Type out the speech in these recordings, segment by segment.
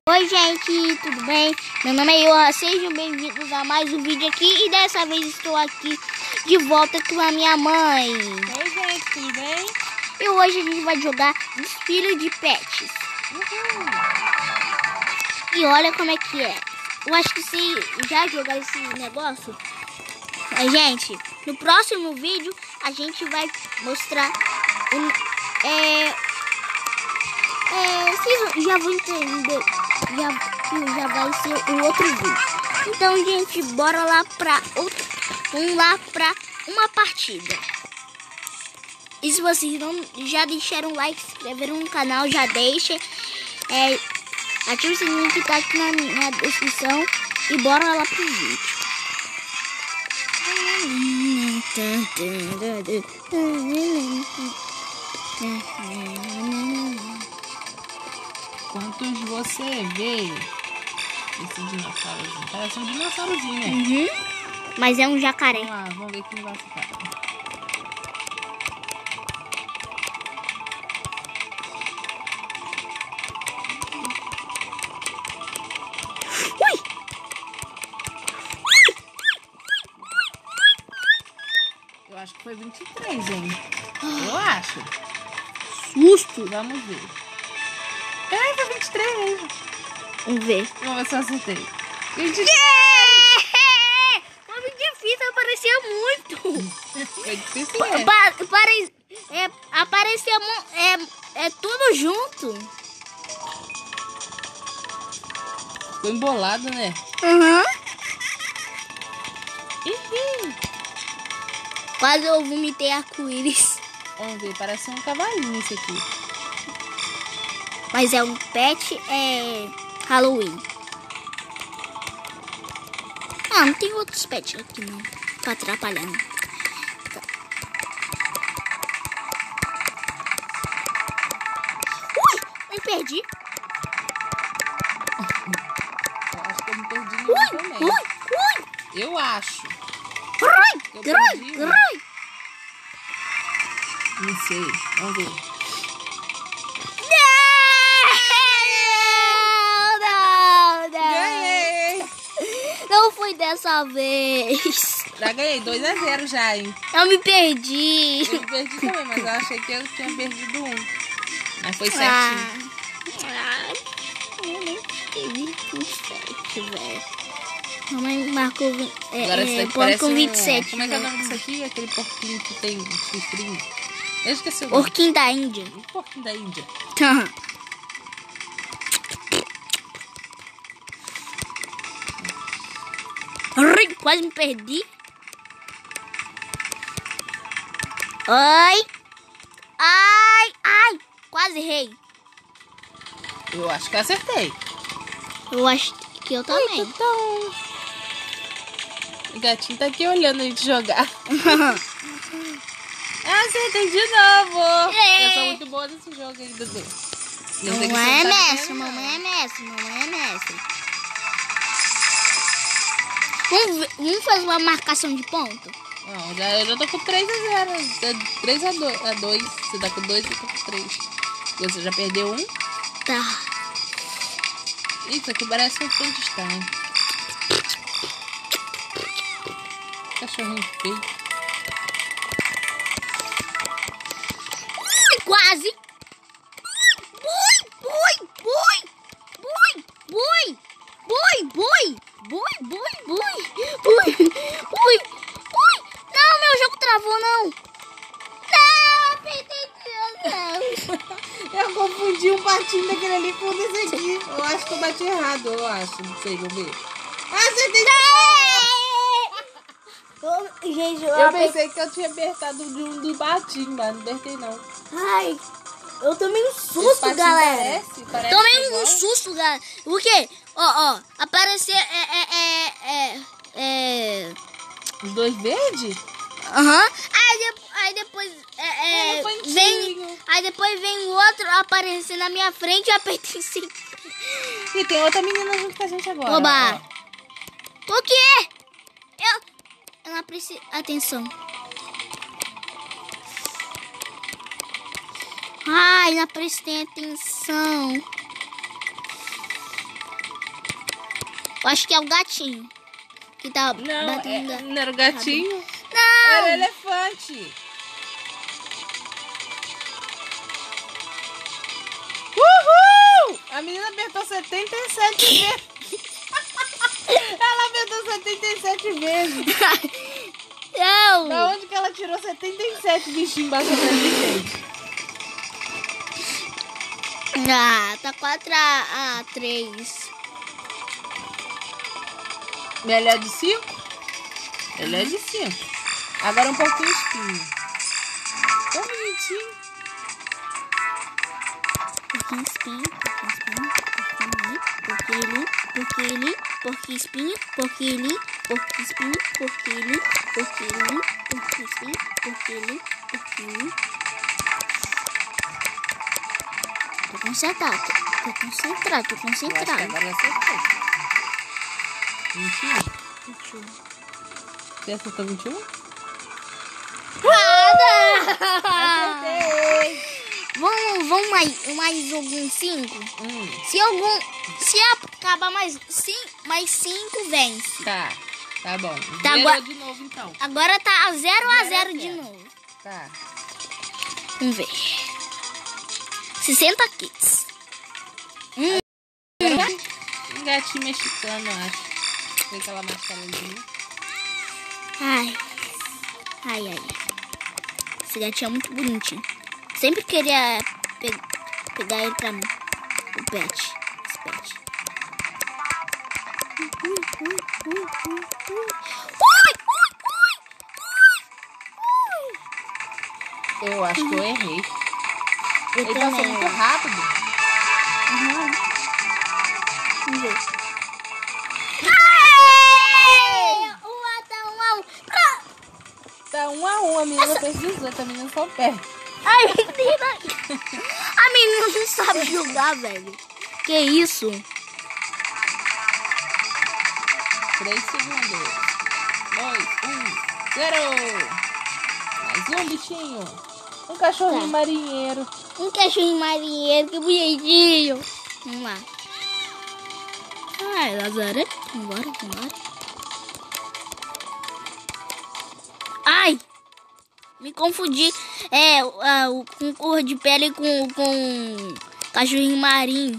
Oi gente, tudo bem? Meu nome é Johan, sejam bem-vindos a mais um vídeo aqui e dessa vez estou aqui de volta com a minha mãe. Oi gente, tudo bem? E hoje a gente vai jogar Desfile de Pets. E olha como é que é. Eu acho que se já jogar esse negócio, mas gente, no próximo vídeo a gente vai mostrar vocês já vão entender, já vai ser o outro vídeo. Então, gente, bora lá vamos lá pra uma partida. E se vocês não já deixaram um like, se inscreveram no canal, já deixa. Ative o sininho que tá aqui na descrição e bora lá pro vídeo. Quantos você vê? Esse dinossaurozinho. Parece um dinossaurozinho, né? Uhum. Mas é um jacaré. Vamos lá, vamos ver quem vai ficar. Ui! Eu acho que foi 23, hein? Eu acho. Susto! Vamos ver. É, foi 23 mesmo. Vamos ver. Vamos ver se eu acertei. 23! Foi muito difícil, aparecia muito. Foi difícil, Aparecia tudo junto. Ficou embolado, né? Uhum. Ih, Quase eu vomitei arco-íris. vamos ver, parece um cavalinho esse aqui. Mas é um pet, Halloween. Ah, não tem outros pets aqui não. Tô atrapalhando. Ui! Me perdi. Eu acho que eu me perdi nenhum também. Ui! Eu acho. Eu Grai! perdi. Grai! Não sei. Vamos ver. Não! Ganhei! Não foi dessa vez. Já ganhei 2-0 já, hein? Eu me perdi. Eu perdi também, mas eu achei que eu tinha perdido um. Mas foi certinho. Eu nem perdi 27, velho. Mamãe marcou Agora esse daqui ponto parece com 27. Como é que é o velho. nome disso aqui? Aquele porquinho que tem chifrinho. Eu esqueci o nome. Porquinho da Índia. O porquinho da Índia. Ai, quase me perdi. Ai. Ai. Quase errei. Eu acho que eu acertei. Eu acho que eu também. Então... O gatinho tá aqui olhando a gente jogar. Acertei de novo. Eu sou muito boa nesse jogo aí, Dudu. Mamãe é mestre, mamãe é mestre, mamãe é mestre. Vamos fazer uma marcação de ponto? Não, eu já tô com 3-0. 3-2. Você tá com 2, eu tô com 3. Você já perdeu um? Tá. Isso aqui parece um Frankenstein. Cachorrinho feio. Quase. Boi. Não, meu jogo travou, não. Não, apertei Deus. Eu confundi um patinho daquele ali com esse aqui. Eu acho que eu bati errado, eu acho. Não sei, vamos ver. Acertei. Gente, Eu pensei que eu tinha apertado de um do patinho, mas não apertei não. Ai, eu tomei um Esse susto, patinho galera. Parece Tomei igual. um susto, galera. O quê? Ó, apareceu Os dois verdes? Aham. Aí depois Elefantinho. aí depois vem o outro aparecer na minha frente e eu apertei sim. E tem outra menina junto com a gente agora. Oba. Ó. Por quê? Eu não preciso. Atenção. Ai, não prestei atenção. Eu acho que é o gatinho que tá Não, batendo. não era o gatinho? Não! Era o elefante. Uhul! A menina apertou 77 vezes. Ela apertou 77 vezes. Não! Da onde que ela tirou 77 bichinhos embaixo da gente? Ah, tá 4-3. Melhor de 5? Melhor de 5. Agora um pouquinho espinho. Tão bonitinho. Porquinho espinho, porquinho espinho, porquinho, porquinho. Tô concentrado. Eu acho que agora eu acertei. 21? 21. Você acertou 21? Acertei! Vamos mais algum 5? Se acabar mais 5, vence. Tá bom. Tá, Zerou agora- de novo então. Agora tá 0-0 de 0. novo. Tá. Vamos ver. 60 kits. Um gatinho mexicano, eu acho. Vê aquela mascaradinha. Ai. Esse gatinho é muito bonitinho. Sempre queria pegar ele pra mim. O pet. Esse pet. Eu acho que eu errei. Eu Ele passou também. muito rápido. Uhum. Vamos ver. Tá 1-1. A menina fez 18. A menina só perde. Ai, menina. A menina não sabe jogar, velho. Que isso? 3 segundos. 2, 1, 0. Mais um bichinho. Um cachorrinho Tá. marinheiro. Um cachorro marinheiro, que bonitinho. Vamos lá. Ai, Lazaré. Vambora. Ai! Me confundi. Com cor de pele com cachorrinho marinho.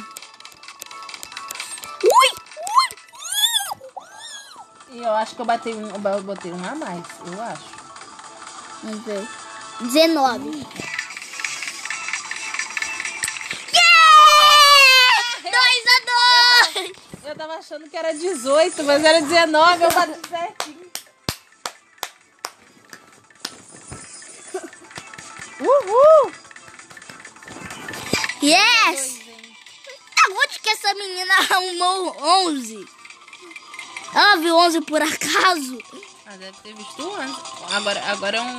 E eu acho que eu botei um a mais. Eu acho. Vamos ver. 19. Yeah! 2-2! Eu tava achando que era 18, mas era 19. Eu bati certinho. Uhul! Yes! Onde que essa menina arrumou 11? Ela viu 11 por acaso? Ah, deve ter visto 11. Agora é um...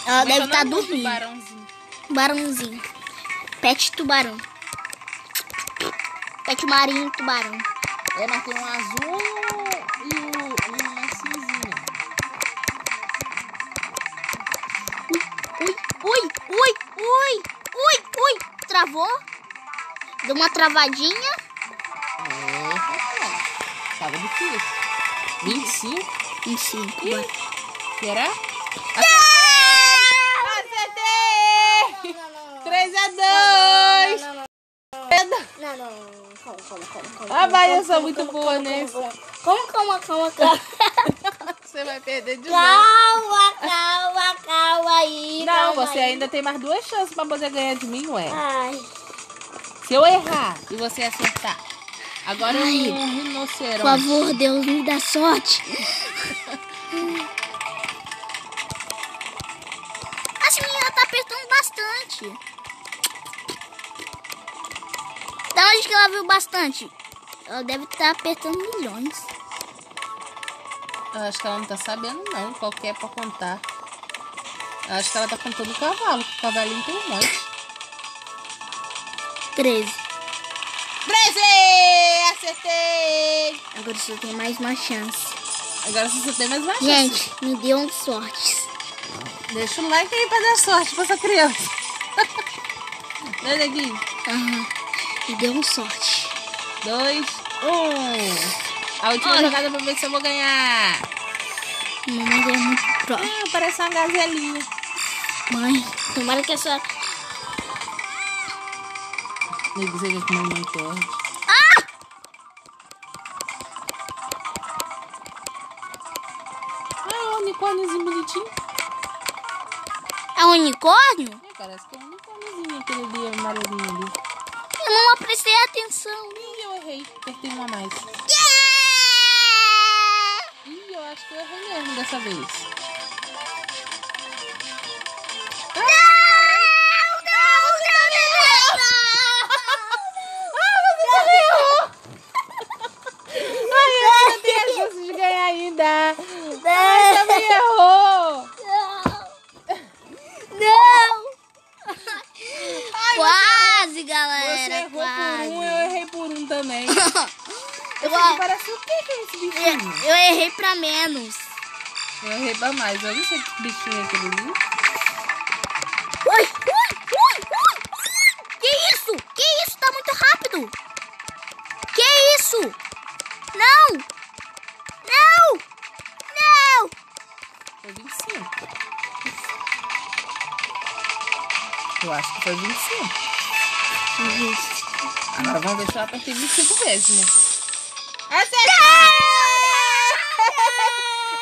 Ela Como é que deve é o estar nome? dormindo. Tubarãozinho. Tubarãozinho. Pet tubarão. Pet marinho tubarão. É, mas tem um azul e uma cinzinha. Ui. Travou? Deu uma travadinha. É, rapaz. Tava difícil. 25? 25. Ih, será? Acertei! 3-2! Não. Calma. Ah, vai, eu sou muito boa nesse. Calma. Você vai perder de novo. Calma aí. Não, calma você aí. ainda tem mais 2 chances pra poder ganhar de mim, ué. Ai. Se eu errar e você acertar. Agora é Ai. um rinoceronte. Por favor, Deus me dá sorte. Essa menina tá apertando bastante. Da onde que ela viu bastante? Ela deve estar apertando milhões. Eu acho que ela não tá sabendo, não. Qual que é pra contar. Eu acho que ela tá contando o cavalo. O cavalinho tem um monte. 13. 13! Acertei! Agora você tem mais uma chance. Agora você tem mais uma chance. Gente, me deu sorte. Deixa o like aí pra dar sorte pra essa criança. Dois aqui. Me deu sorte. 2, A última jogada pra ver se eu vou ganhar. Mamãe é muito pro. Parece uma gazelinha. Mãe, tomara que essa... Nego, você quer que mamãe corte? Ah, um unicórniozinho bonitinho. É um unicórnio? Parece que é um unicórniozinho aquele ali, amarelinho ali. Eu não prestei atenção. Ih, eu errei. Apertei um a mais. Yeah! Ih, eu acho que eu errei mesmo dessa vez. Ainda. Ai, também errou. Não. Ai, Quase, galera. Você errou quase. por um, eu errei por um também. Eu, Parece o que é esse bichinho? eu errei pra menos. Eu errei pra mais. Eu não sei que bichinho é aquele ali. Ui, ui, ui, ui, ui. Que isso? Que isso? Tá muito rápido. Que isso? Não. Não. Não. Foi 25. Eu acho que foi 25. Agora vamos ver se eu apertei 25 vezes, né? Acertei!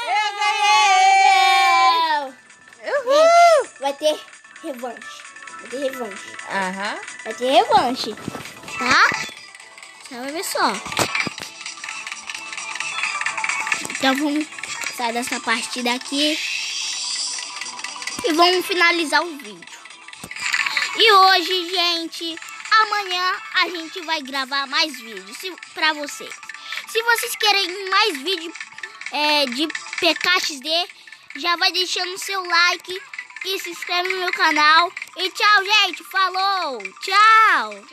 Eu ganhei! Uhul! Vai ter revanche. Vai ter revanche. Aham. Vai ter revanche. Tá? Você vai ver só. Então vamos sair dessa partida aqui. E vamos finalizar o vídeo. E hoje, gente, amanhã a gente vai gravar mais vídeos pra vocês. Se vocês querem mais vídeo de PKXD, já vai deixando seu like e se inscreve no meu canal. E tchau, gente. Falou. Tchau.